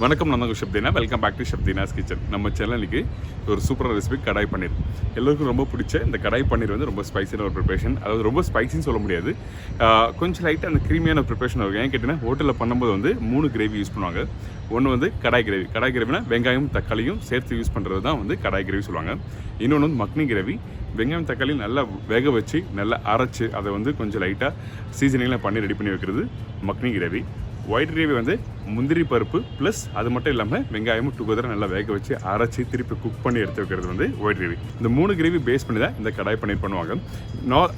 வணக்கம், நான் தான் chef Deena. Welcome back to chef Deena's kitchen. நம்ம சேனலுக்கு ஒரு சூப்பரான ரெசிபி கடாய் பன்னீர். எல்லோருக்கும் ரொம்ப பிடிச்ச இந்த கடாய் பன்னீர் வந்து ரொம்ப ஸ்பைசியான ஒரு ப்ரிப்பரேஷன். அதாவது ரொம்ப ஸ்பைசின்னு சொல்ல முடியாது, கொஞ்சம் லைட்டாக அந்த க்ரீமியான ப்ரிப்பரேஷன் இருக்கும். ஏன் கேட்டிங்கன்னா, ஹோட்டலில் பண்ணும்போது வந்து 3 கிரேவி யூஸ் பண்ணுவாங்க. ஒன்று வந்து கடாய் கிரேவினா வெங்காயம் தக்காளியும் சேர்த்து யூஸ் பண்ணுறது தான் வந்து கடாய் கிரேவி சொல்லுவாங்க. இன்னொன்று வந்து மக்னி கிரேவி, வெங்காயம் தக்காளி நல்லா வேக வச்சு நல்லா அரைச்சி அதை வந்து கொஞ்சம் லைட்டாக சீசனிங்லாம் பண்ணி ரெடி பண்ணி வைக்கிறது மக்னி கிரேவி. ஒயிட் கிரேவி வந்து முந்திரி பருப்பு ப்ளஸ் அது மட்டும் இல்லாமல் வெங்காயமும் டுகெதர் நல்லா வேக வச்சு அரைச்சி திருப்பி குக் பண்ணி எடுத்து வைக்கிறது வந்து ஒயிட் கிரேவி. இந்த 3 கிரேவி பேஸ் பண்ணி தான் இந்த கடாய் பன்னீர் பண்ணுவாங்க.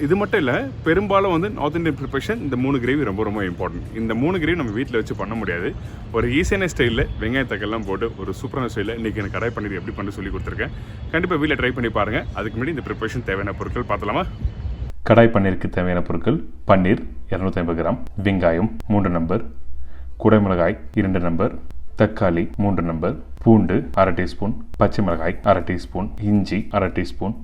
இது மட்டும் இல்லை, பெரும்பாலும் வந்து நார்த் இந்தியன் ப்ரிப்பரேஷன் இந்த 3 கிரேவி ரொம்ப ரொம்ப இம்பார்ட்டன்ட். இந்த 3 கிரேவி நம்ம வீட்டில் வச்சு பண்ண முடியாது. ஒரு ஈஸியான ஸ்டைலில் வெங்காயம் தக்காளிலாம் போட்டு ஒரு சூப்பரான ஸ்டைலில் இன்றைக்கி எனக்கு கடாய் பன்னீர் எப்படி பண்ணி சொல்லி கொடுத்துருக்கேன். கண்டிப்பாக வீட்டில் ட்ரை பண்ணி பாருங்கள். அதுக்கு முன்னாடி இந்த ப்ரிப்பரேஷன் தேவையான பொருட்கள் பார்த்தலாமா? கடாய் பன்னீருக்கு தேவையான பொருட்கள்: பன்னீர் 250 கிராம், வெங்காயம் 3 நம்பர், குடைமிளகாய் 2 நம்பர், தக்காளி 3 நம்பர், பூண்டு 1/2 டீஸ்பூன், பச்சை மிளகாய் 1/2 டீஸ்பூன், இஞ்சி 1/2 டீஸ்பூன்,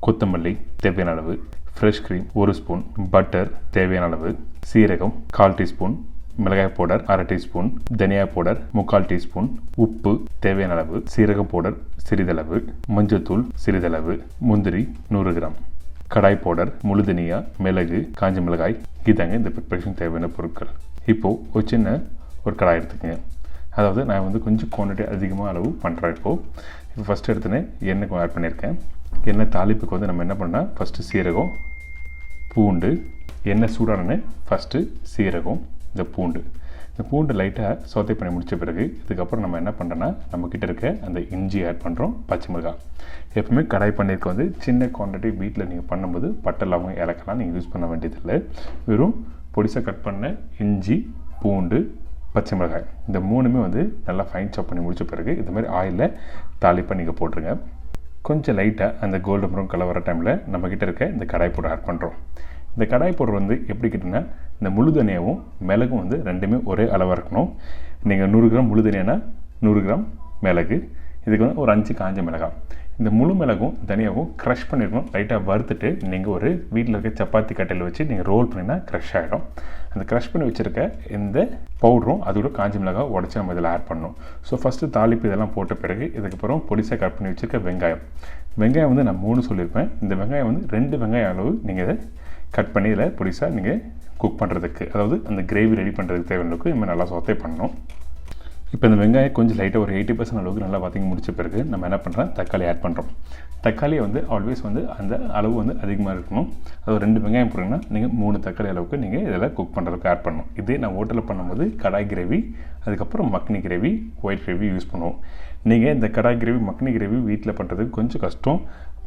கொத்தமல்லி தேவையான அளவு, ஃப்ரெஷ் க்ரீம் 1 ஸ்பூன், பட்டர் தேவையான அளவு, சீரகம் 1/4 டீஸ்பூன், மிளகாய் பவுடர் 1/2 டீஸ்பூன், தனியா பவுடர் 3/4 டீஸ்பூன், உப்பு தேவையான அளவு, சீரக பவுடர் சிறிதளவு, மஞ்சள்தூள் சிறிதளவு, முந்திரி 100 கிராம், கடாய் பவுடர், முழு தனியா, மிளகு, காஞ்ச மிளகாய். இதாங்க இந்த ப்ரிப்பரேஷன் தேவையான பொருட்கள். இப்போது ஒரு சின்ன ஒரு கடாய் எடுத்துக்கங்க. அதாவது நான் வந்து கொஞ்சம் குவான்டிட்டி அதிகமாக அளவு பண்ணுறேன். இப்போ ஃபஸ்ட்டு எடுத்துனே எண்ணெய் ஆட் பண்ணியிருக்கேன். எண்ணெய் தாளிப்புக்கு வந்து நம்ம என்ன பண்ணால் ஃபஸ்ட்டு சீரகம், பூண்டு, எண்ணெய் சூடானே ஃபஸ்ட்டு சீரகம், இந்த பூண்டு லைட்டாக சோத்தை பண்ணி முடித்த பிறகு இதுக்கப்புறம் நம்ம என்ன பண்ணுறோன்னா நம்மக்கிட்ட இருக்க அந்த இஞ்சி ஆட் பண்ணுறோம், பச்சை மிளகாய். எப்பவுமே கடாய் பன்னீருக்கு வந்து சின்ன குவான்டிட்டி வீட்டில் நீங்கள் பண்ணும்போது பட்டை லவங்கம் ஏலக்காய்லாம் நீங்கள் யூஸ் பண்ண வேண்டியதில்லை. வெறும் பொடிசாக கட் பண்ண இஞ்சி, பூண்டு, பச்சை மிளகாய் இந்த 3மே வந்து நல்லா ஃபைன் சாப் பண்ணி முடித்த பிறகு இது மாதிரி ஆயிலில் தாளிப்பாக நீங்கள் போட்டுருங்க. கொஞ்சம் லைட்டாக அந்த கோல்டன் ப்ரௌன் கலர் வர டைமில் நம்மக்கிட்ட இருக்க இந்த கடாய் பவுடர் ஆட் பண்ணுறோம். இந்த கடாய் பவுடர் வந்து எப்படி கிட்டனா, இந்த முழு தனியாவும் மிளகும் வந்து ரெண்டுமே ஒரே அளவாக இருக்கணும். நீங்கள் 100 கிராம் முழு தனியானா 100 கிராம் மிளகு, இதுக்கு வந்து ஒரு 5 காஞ்ச மிளகாய். இந்த முழு மிளகும் தனியாகவும் க்ரஷ் பண்ணிடணும். லைட்டாக வறுத்துட்டு நீங்கள் ஒரு வீட்டில் இருக்க சப்பாத்தி கட்டையில் வச்சு நீங்கள் ரோல் பண்ணினா க்ரஷ் ஆகிடும். அந்த க்ரஷ் பண்ணி வச்சுருக்க இந்த பவுடரும் அதோட காஞ்ச மிளகாய் உடச்சி நம்ம இதில் ஆட் பண்ணணும். ஸோ ஃபஸ்ட்டு தாளிப்பு இதெல்லாம் போட்ட பிறகு இதுக்கப்புறம் பொடிசாக கட் பண்ணி வச்சுருக்க வெங்காயம் வந்து நான் 3 சொல்லியிருப்பேன். இந்த வெங்காயம் வந்து 2 வெங்காயம் அளவு நீங்கள் இதை கட் பண்ணி இதில் பொடிசாக நீங்கள் குக் பண்ணுறதுக்கு, அதாவது அந்த கிரேவி ரெடி பண்ணுறதுக்கு தேவையானதுக்கு நம்ம நல்லா சோத்தை பண்ணணும். இப்போ இந்த வெங்காயம் கொஞ்சம் லைட்டாக ஒரு 80% அளவுக்கு நல்லா பார்த்திங்க முடிச்ச பிறகு நம்ம என்ன பண்ணுறோம், தக்காளி ஆட் பண்ணுறோம். தக்காளியை வந்து ஆல்வேஸ் வந்து அந்த அளவு வந்து அதிகமாக இருக்கணும். அது 2 வெங்காயம் போடுறீங்கன்னா நீங்கள் 3 தக்காளி அளவுக்கு நீங்கள் இதில் குக் பண்ணுறதுக்கு ஆட் பண்ணணும். இதே நான் ஹோட்டலில் பண்ணும்போது கடாய் கிரேவி, அதுக்கப்புறம் makhani gravy, white gravy use பண்ணுவோம். நீங்கள் இந்த கடாய் கிரேவி, மக்னி கிரேவி வீட்டில் பண்ணுறதுக்கு கொஞ்சம் கஷ்டம்.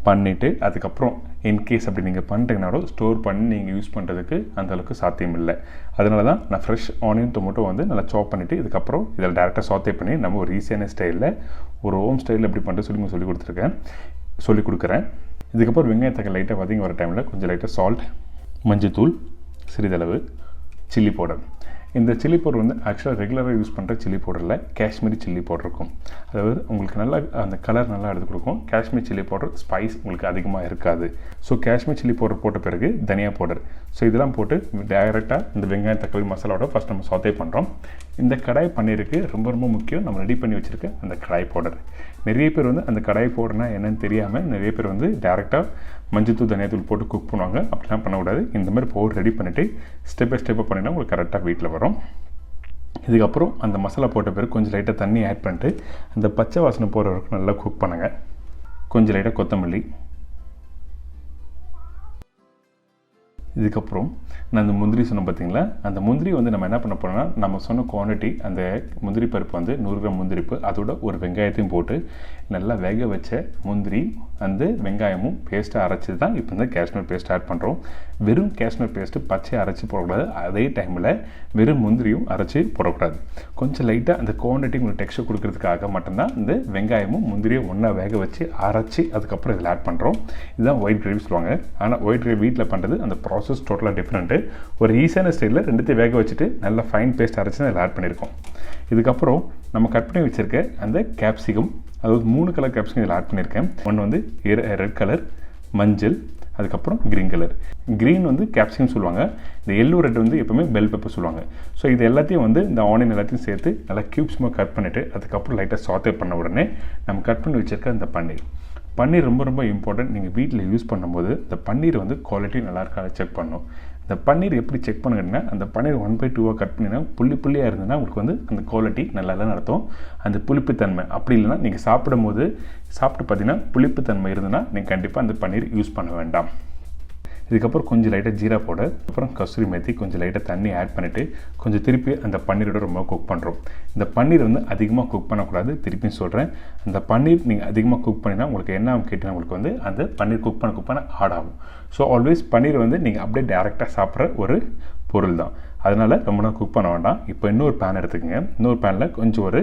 பண்ணிவிட்டு அதுக்கப்புறம் இன்கேஸ் அப்படி நீங்கள் பண்ணுறீங்கனாலும் ஸ்டோர் பண்ணி நீங்கள் யூஸ் பண்ணுறதுக்கு அந்தளவுக்கு சாத்தியம் இல்லை. அதனால தான் நான் ஃப்ரெஷ் ஆனியன் டொமேட்டோ வந்து நல்லா சாப் பண்ணிவிட்டு இதுக்கப்புறம் இதில் டேரெக்டாக சாத்தே பண்ணி நம்ம ஒரு ஈஸியான ஸ்டைலில் ஒரு ஹோம் ஸ்டைலில் எப்படி பண்ணுறது சொல்லி கொடுக்குறேன். இதுக்கப்புறம் வெங்காய தக்காளி லைட்டாக வதங்கி வர டைமில் கொஞ்சம் லைட்டாக சால்ட், மஞ்சத்தூள் சிறிதளவு, சில்லி பவுடர். இந்த சில்லி பவுடர் வந்து ஆக்சுவலாக ரெகுலராக யூஸ் பண்ணுற சில்லி பவுடரில் காஷ்மீரி சில்லி பவுடர் இருக்கும். அதாவது உங்களுக்கு நல்லா அந்த கலர் நல்லா எடுத்து கொடுக்கும். காஷ்மீர் சில்லி பவுடர் ஸ்பைஸ் உங்களுக்கு அதிகமாக இருக்காது. ஸோ காஷ்மீர் சில்லி பவுடர் போட்ட பிறகு தனியா பவுடர். ஸோ இதெல்லாம் போட்டு டைரெக்டாக இந்த வெங்காயம் தக்காளி மசாலாவோட ஃபஸ்ட் நம்ம சாத்தே பண்ணுறோம். இந்த கடாய் பன்னீருக்கு ரொம்ப ரொம்ப முக்கியம் நம்ம ரெடி பண்ணி வச்சுருக்க அந்த கடாய் பவுடர். நிறைய பேர் வந்து அந்த கடாய் பவுடர்னால் என்னென்னு தெரியாமல் நிறைய பேர் வந்து டேரெக்டாக மஞ்சத்தூள் தனியாத்தூள் போட்டு குக் பண்ணுவாங்க. அப்படிலாம் பண்ணக்கூடாது. இந்த மாதிரி பவுடர் ரெடி பண்ணிவிட்டு ஸ்டெப் பை ஸ்டெப்பாக பண்ணினா உங்களுக்கு கரெக்டாக வீட்டில் வரும். இதுக்கப்புறம் அந்த மசாலா போட்ட பிறகு கொஞ்சம் லைட்டாக தண்ணி ஆட் பண்ணிட்டு அந்த பச்சை வாசனை போகிற வரைக்கும் நல்லா குக் பண்ணுங்கள். கொஞ்சம் லைட்டாக கொத்தமல்லி. இதுக்கப்புறம் நான் அந்த முந்திரி சொன்னேன் பார்த்தீங்களா, அந்த முந்திரி வந்து நம்ம என்ன பண்ண போகிறோம்னா, நம்ம சொன்ன குவான்டிட்டி அந்த முந்திரி பருப்பு வந்து 100 கிராம் முந்திரிப்பு, அதோட ஒரு வெங்காயத்தையும் போட்டு நல்லா வேக வச்ச முந்திரி அந்த வெங்காயமும் பேஸ்ட்டாக அரைச்சி தான் இப்போ இந்த காஷ்மீர் பேஸ்ட் ஆட் பண்ணுறோம். வெறும் காஷ்மீர் பேஸ்ட்டு பச்சையை அரைச்சி போடக்கூடாது. அதே டைமில் வெறும் முந்திரியும் அரைச்சி போடக்கூடாது. கொஞ்சம் லைட்டாக அந்த குவான்டிட்டி உங்களுக்கு டெக்ஸ்டர் கொடுக்கறதுக்காக மட்டும்தான் இந்த வெங்காயமும் முந்திரியும் ஒன்றா வேக வச்சு அரைச்சி அதுக்கப்புறம் இதில் ஆட் பண்ணுறோம். இதுதான் ஒயிட் கிரேவி சொல்லுவாங்க. ஆனால் ஒயிட் கிரேவி வீட்டில் பண்ணுறது அந்த ப்ராசஸ் டோட்டலாக டிஃப்ரெண்ட்டு. ஒரு ஈஸியான ஸ்டைலில் ரெண்டுத்தையும் வேக வச்சுட்டு நல்லா ஃபைன் பேஸ்ட் அரைச்சி அதில் ஆட் பண்ணியிருக்கோம். இதுக்கப்புறம் நம்ம கட் பண்ணி வச்சுருக்க அந்த கேப்சிகம், அதாவது 3 கலர் கேப்சிகம் இதில் ஆட் பண்ணியிருக்கேன். ஒன்று வந்து ரெட் கலர், மஞ்சள், அதுக்கப்புறம் க்ரீன் கலர். க்ரீன் வந்து கேப்சிகம் சொல்லுவாங்க, இந்த எல்லோ ரெட் வந்து எப்போவுமே பெல் பெப்பர் சொல்லுவாங்க. ஸோ இது எல்லாத்தையும் வந்து இந்த ஆனியன் எல்லாத்தையும் சேர்த்து நல்லா க்யூப்ஸ்மாக கட் பண்ணிவிட்டு அதுக்கப்புறம் லைட்டாக சாத்தே பண்ண உடனே நம்ம கட் பண்ணி வச்சுருக்க இந்த பன்னீர் ரொம்ப ரொம்ப இம்பார்ட்டன்ட். நீங்கள் வீட்டில் யூஸ் பண்ணும்போது இந்த பன்னீர் வந்து குவாலிட்டி நல்லா இருக்காது செக் பண்ணணும். இந்த பன்னீர் எப்படி செக் பண்ணுங்கன்னா, அந்த பன்னீர் 1/2 கட் பண்ணினா புள்ளியாக இருந்ததுன்னா உங்களுக்கு வந்து அந்த குவாலிட்டி நல்லா இல்லைன்னு அர்த்தம். அந்த புளிப்புத்தன்மை அப்படி இல்லைன்னா நீங்கள் சாப்பிட்டு பார்த்தீங்கன்னா புளிப்புத்தன்மை இருந்ததுன்னா நீங்கள் கண்டிப்பாக அந்த பன்னீர் யூஸ் பண்ண வேண்டாம். இதுக்கப்புறம் கொஞ்சம் லைட்டாக ஜீரா பவுடர், அப்புறம் கஸ்தூரி மேத்தி, கொஞ்சம் லைட்டாக தண்ணி ஆட் பண்ணிவிட்டு கொஞ்சம் திருப்பி அந்த பன்னீரோட ரொம்ப குக் பண்ணுறோம். இந்த பன்னீர் வந்து அதிகமாக குக் பண்ணக்கூடாது. திருப்பியும் சொல்கிறேன், அந்த பன்னீர் நீங்கள் அதிகமாக குக் பண்ணினா உங்களுக்கு என்ன ஆகும் கேட்டிங்கன்னா உங்களுக்கு வந்து அந்த பன்னீர் குக் பண்ண ஹார்ட் ஆகும். ஸோ ஆல்வேஸ் பன்னீர் வந்து நீங்கள் அப்படியே டேரெக்டாக சாப்பிட்ற ஒரு பொருள் தான். அதனால் ரொம்ப நேரம் குக் பண்ண வேண்டாம். இப்போ இன்னொரு பேன் எடுத்துக்கோங்க. இன்னொரு பேனில் கொஞ்சம் ஒரு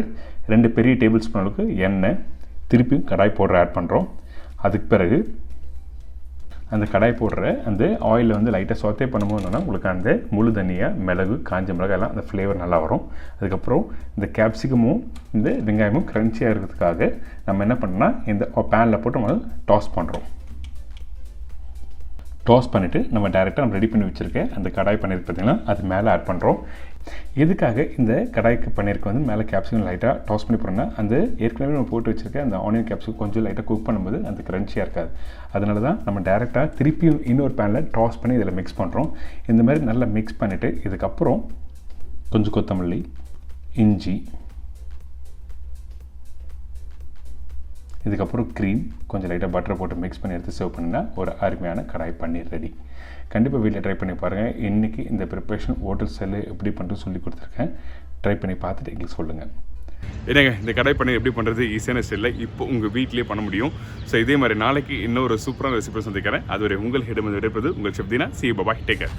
2 பெரிய டேபிள் ஸ்பூன் அளவுக்கு எண்ணெய், திருப்பியும் கடாய் பவுடர் ஆட் பண்ணுறோம். அதுக்கு பிறகு அந்த கடாய் போடுற அந்த ஆயிலில் வந்து லைட்டாக சாத்தே பண்ணும்போது உங்களுக்கு அந்த முழு தனியா, மிளகு, காஞ்ச மிளகாய் எல்லாம் அந்த ஃப்ளேவர் நல்லா வரும். அதுக்கப்புறம் இந்த கேப்சிகமும் இந்த வெங்காயமும் க்ரன்ச்சியாக இருக்கிறதுக்காக நம்ம என்ன பண்ணோம்னா இந்த பேனில் போட்டு நம்ம டாஸ் பண்ணுறோம். டாஸ் பண்ணிவிட்டு நம்ம டேரெக்டாக ரெடி பண்ணி வச்சுருக்க அந்த கடாய் பன்னீர் பார்த்திங்கன்னா அது மேலே ஆட் பண்ணுறோம். எதுக்காக இந்த கடாய்க்கு பன்னீருக்கு வந்து மேலே கேப்சிகம் லைட்டாக டாஸ் பண்ணி போகிறோன்னா, அந்த ஏற்கனவே நம்ம போட்டு வச்சுருக்க அந்த ஆனியன் கேப்சிகம் கொஞ்சம் லைட்டாக குக் பண்ணும்போது அந்த க்ரன்ச்சியாக இருக்காது. அதனால தான் நம்ம டேரெக்டாக திருப்பியும் இன்னொரு பேனில் டாஸ் பண்ணி இதில் மிக்ஸ் பண்ணுறோம். இந்த மாதிரி நல்லா மிக்ஸ் பண்ணிவிட்டு இதுக்கப்புறம் கொஞ்சம் கொத்தமல்லி, இஞ்சி, இதுக்கப்புறம் க்ரீம், கொஞ்சம் லைட்டாக பட்டரை போட்டு மிக்ஸ் பண்ணி எடுத்து சர்வ் பண்ணினா ஒரு அருமையான கடாய் பன்னீர் ரெடி. கண்டிப்பாக வீட்டில் ட்ரை பண்ணி பாருங்கள். இன்றைக்கி இந்த ப்ரிப்ரேஷன் ஹோட்டல் ஸ்டைலில் எப்படி பண்ணுறது சொல்லி கொடுத்துருக்கேன். ட்ரை பண்ணி பார்த்துட்டு எங்களுக்கு சொல்லுங்கள். என்னங்க இந்த கடாய் பன்னீர் எப்படி பண்ணுறது ஈஸியான ஸ்டைலில் இப்போ உங்கள் வீட்லேயே பண்ண முடியும். ஸோ இதே மாதிரி நாளைக்கு இன்னொரு சூப்பரான ரெசிபி சந்திக்கிறேன். அதுவரை உங்கள் ஹெட் விடைபெறுவது உங்கள் chef Deena. See you, bye bye, take care.